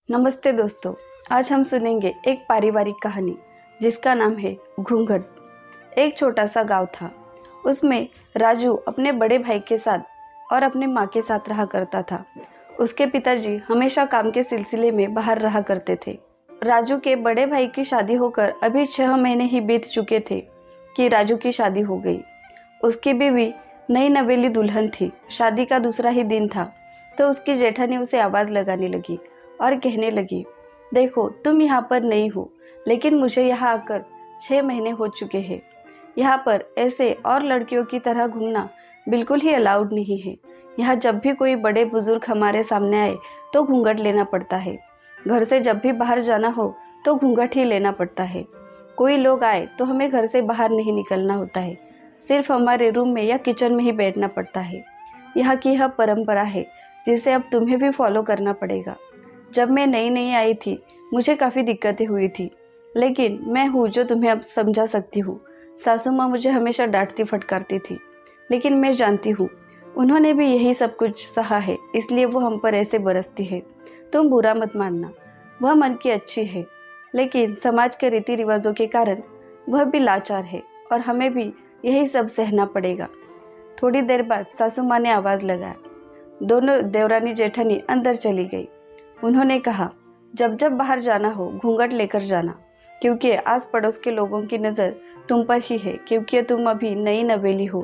नमस्ते दोस्तों, आज हम सुनेंगे एक पारिवारिक कहानी जिसका नाम है घूंघट। एक छोटा सा गांव था। उसमें राजू अपने बड़े भाई के साथ और अपने माँ के साथ रहा करता था। उसके पिताजी हमेशा काम के सिलसिले में बाहर रहा करते थे। राजू के बड़े भाई की शादी होकर अभी 6 महीने ही बीत चुके थे कि राजू की शादी हो गई। उसकी बीवी नई नवेली दुल्हन थी। शादी का दूसरा ही दिन था तो उसकी जेठानी उसे आवाज़ लगाने लगी और कहने लगी, देखो तुम यहाँ पर नहीं हो, लेकिन मुझे यहाँ आकर 6 महीने हो चुके हैं। यहाँ पर ऐसे और लड़कियों की तरह घूमना बिल्कुल ही अलाउड नहीं है। यहाँ जब भी कोई बड़े बुजुर्ग हमारे सामने आए तो घूंघट लेना पड़ता है। घर से जब भी बाहर जाना हो तो घूंघट ही लेना पड़ता है। कोई लोग आए तो हमें घर से बाहर नहीं निकलना होता है, सिर्फ हमारे रूम में या किचन में ही बैठना पड़ता है। यहाँ की यह परंपरा है जिसे अब तुम्हें भी फॉलो करना पड़ेगा। जब मैं नई नई आई थी मुझे काफ़ी दिक्कतें हुई थी, लेकिन मैं हूँ जो तुम्हें अब समझा सकती हूँ। सासू माँ मुझे हमेशा डांटती फटकारती थी, लेकिन मैं जानती हूँ उन्होंने भी यही सब कुछ सहा है, इसलिए वो हम पर ऐसे बरसती है। तुम बुरा मत मानना, वह मन की अच्छी है, लेकिन समाज के रीति रिवाजों के कारण वह भी लाचार है और हमें भी यही सब सहना पड़ेगा। थोड़ी देर बाद सासू माँ ने आवाज़ लगाया। दोनों देवरानी जेठानी अंदर चली गई। उन्होंने कहा, जब जब बाहर जाना हो घूंघट लेकर जाना, क्योंकि आस पड़ोस के लोगों की नज़र तुम पर ही है, क्योंकि तुम अभी नई नवेली हो।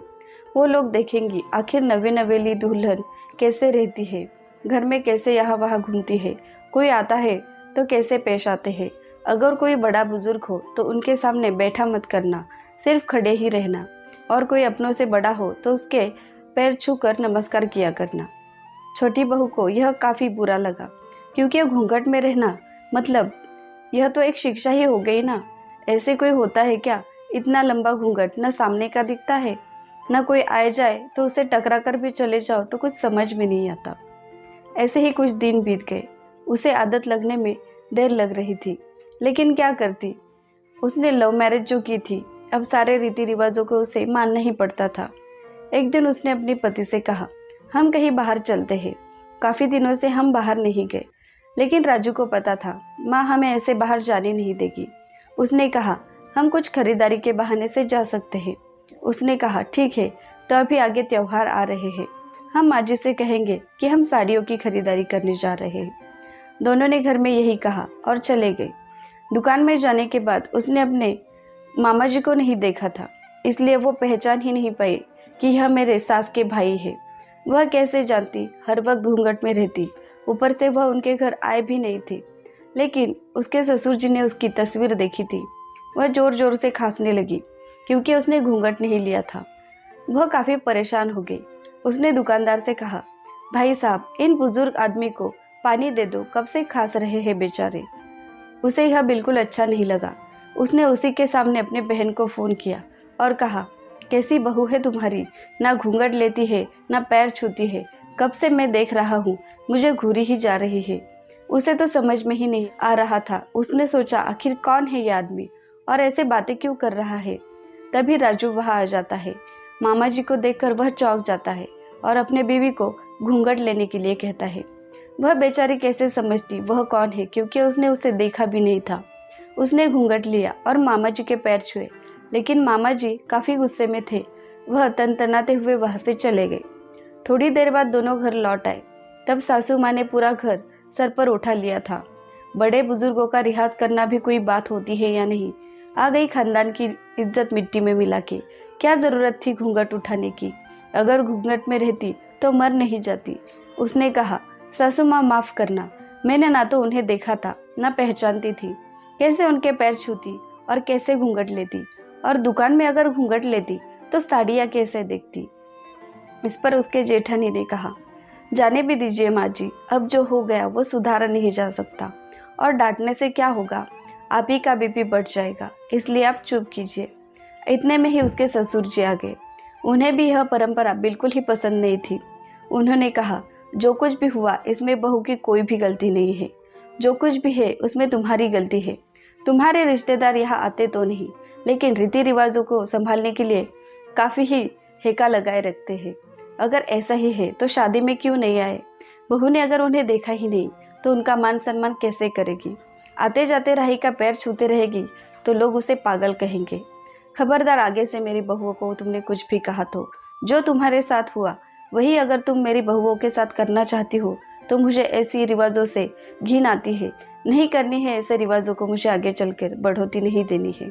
वो लोग देखेंगी आखिर नवी नवेली दुल्हन कैसे रहती है, घर में कैसे यहाँ वहाँ घूमती है, कोई आता है तो कैसे पेश आते हैं। अगर कोई बड़ा बुजुर्ग हो तो उनके सामने बैठा मत करना, सिर्फ खड़े ही रहना, और कोई अपनों से बड़ा हो तो उसके पैर छू कर नमस्कार किया करना। छोटी बहू को यह काफ़ी बुरा लगा, क्योंकि घूंघट में रहना मतलब यह तो एक शिक्षा ही हो गई ना। ऐसे कोई होता है क्या? इतना लंबा घूंघट न सामने का दिखता है, न कोई आए जाए तो उसे टकरा कर भी चले जाओ तो कुछ समझ में नहीं आता। ऐसे ही कुछ दिन बीत गए। उसे आदत लगने में देर लग रही थी, लेकिन क्या करती। उसने लव मैरिज जो की थी, अब सारे रीति रिवाजों को उसे मानना ही पड़ता था। एक दिन उसने अपने पति से कहा, हम कहीं बाहर चलते हैं। काफ़ी दिनों से हम बाहर नहीं गए, लेकिन राजू को पता था माँ हमें ऐसे बाहर जाने नहीं देगी। उसने कहा, हम कुछ खरीदारी के बहाने से जा सकते हैं। उसने कहा, ठीक है, तो अभी आगे त्योहार आ रहे हैं, हम माँ जी से कहेंगे कि हम साड़ियों की खरीदारी करने जा रहे हैं। दोनों ने घर में यही कहा और चले गए। दुकान में जाने के बाद उसने अपने मामा जी को नहीं देखा था, इसलिए वो पहचान ही नहीं पाई कि यह मेरे सास के भाई है। वह कैसे जानती, हर वक्त घूंघट में रहती, ऊपर से वह उनके घर आए भी नहीं थे। लेकिन उसके ससुर जी ने उसकी तस्वीर देखी थी। वह ज़ोर ज़ोर से खांसने लगी, क्योंकि उसने घूंघट नहीं लिया था। वह काफ़ी परेशान हो गई। उसने दुकानदार से कहा, भाई साहब, इन बुजुर्ग आदमी को पानी दे दो, कब से खांस रहे हैं बेचारे। उसे यह बिल्कुल अच्छा नहीं लगा। उसने उसी के सामने अपने बहन को फ़ोन किया और कहा, कैसी बहू है तुम्हारी, ना घूंघट लेती है ना पैर छूती है, कब से मैं देख रहा हूँ, मुझे घूरी ही जा रही है। उसे तो समझ में ही नहीं आ रहा था। उसने सोचा, आखिर कौन है ये आदमी और ऐसे बातें क्यों कर रहा है। तभी राजू वहाँ आ जाता है। मामा जी को देखकर वह चौंक जाता है और अपने बीवी को घूंघट लेने के लिए कहता है। वह बेचारी कैसे समझती वह कौन है, क्योंकि उसने उसे देखा भी नहीं था। उसने घूंघट लिया और मामा जी के पैर छुए, लेकिन मामा जी काफ़ी गुस्से में थे। वह तनतनाते हुए वहाँ से चले गए। थोड़ी देर बाद दोनों घर लौट आए। तब सासू माँ ने पूरा घर सर पर उठा लिया था। बड़े बुजुर्गों का रियाज करना भी कोई बात होती है या नहीं। आ गई खानदान की इज्जत मिट्टी में मिला के। क्या ज़रूरत थी घूंघट उठाने की? अगर घूंघट में रहती तो मर नहीं जाती। उसने कहा, सासू माँ माफ़ करना, मैंने ना तो उन्हें देखा था ना पहचानती थी। कैसे उनके पैर छूती और कैसे घूंघट लेती, और दुकान में अगर घूंघट लेती तो साड़ियाँ कैसे देखती। इस पर उसके जेठानी ने कहा, जाने भी दीजिए माँ जी, अब जो हो गया वो सुधारा नहीं जा सकता, और डांटने से क्या होगा, आप ही का बीपी बढ़ जाएगा, इसलिए आप चुप कीजिए। इतने में ही उसके ससुर जी आ गए। उन्हें भी यह परंपरा बिल्कुल ही पसंद नहीं थी। उन्होंने कहा, जो कुछ भी हुआ इसमें बहू की कोई भी गलती नहीं है। जो कुछ भी है उसमें तुम्हारी गलती है। तुम्हारे रिश्तेदार यहाँ आते तो नहीं, लेकिन रीति रिवाजों को संभालने के लिए काफ़ी ही हेका लगाए रखते हैं। अगर ऐसा ही है तो शादी में क्यों नहीं आए? बहू ने अगर उन्हें देखा ही नहीं तो उनका मान सम्मान कैसे करेगी? आते जाते राही का पैर छूते रहेगी तो लोग उसे पागल कहेंगे। खबरदार, आगे से मेरी बहुओं को तुमने कुछ भी कहा तो जो तुम्हारे साथ हुआ वही अगर तुम मेरी बहुओं के साथ करना चाहती हो तो मुझे ऐसी रिवाजों से घिन आती है। नहीं करनी है ऐसे रिवाजों को, मुझे आगे चलकर बढ़ोतरी नहीं देनी है।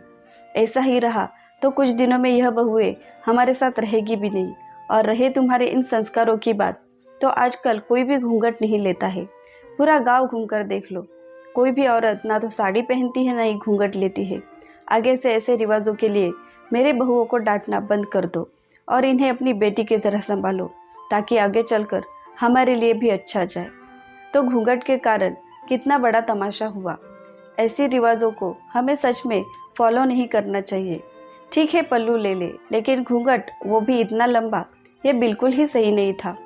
ऐसा ही रहा तो कुछ दिनों में यह बहुएं हमारे साथ रहेगी भी नहीं। और रहे तुम्हारे इन संस्कारों की बात, तो आजकल कोई भी घूंघट नहीं लेता है। पूरा गांव घूमकर देख लो, कोई भी औरत ना तो साड़ी पहनती है ना ही घूंघट लेती है। आगे से ऐसे रिवाजों के लिए मेरे बहुओं को डांटना बंद कर दो और इन्हें अपनी बेटी की तरह संभालो, ताकि आगे चलकर हमारे लिए भी अच्छा जाए। तो घूंघट के कारण कितना बड़ा तमाशा हुआ। ऐसे रिवाजों को हमें सच में फॉलो नहीं करना चाहिए। ठीक है पल्लू ले ले, लेकिन घूंघट वो भी इतना लंबा, ये बिल्कुल ही सही नहीं था।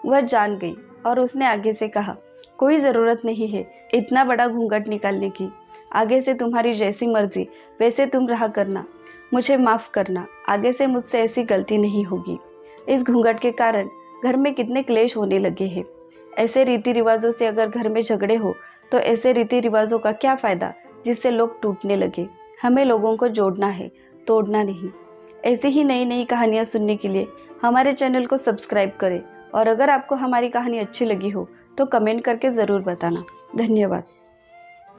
वह जान गई और उसने आगे से कहा, कोई ज़रूरत नहीं है इतना बड़ा घूंघट निकालने की। आगे से तुम्हारी जैसी मर्जी वैसे तुम रहा करना। मुझे माफ़ करना, आगे से मुझसे ऐसी गलती नहीं होगी। इस घूंघट के कारण घर में कितने क्लेश होने लगे हैं। ऐसे रीति रिवाजों से अगर घर में झगड़े हो तो ऐसे रीति रिवाजों का क्या फ़ायदा जिससे लोग टूटने लगे। हमें लोगों को जोड़ना है, तोड़ना नहीं। ऐसी ही नई नई कहानियाँ सुनने के लिए हमारे चैनल को सब्सक्राइब करें और अगर आपको हमारी कहानी अच्छी लगी हो तो कमेंट करके ज़रूर बताना। धन्यवाद।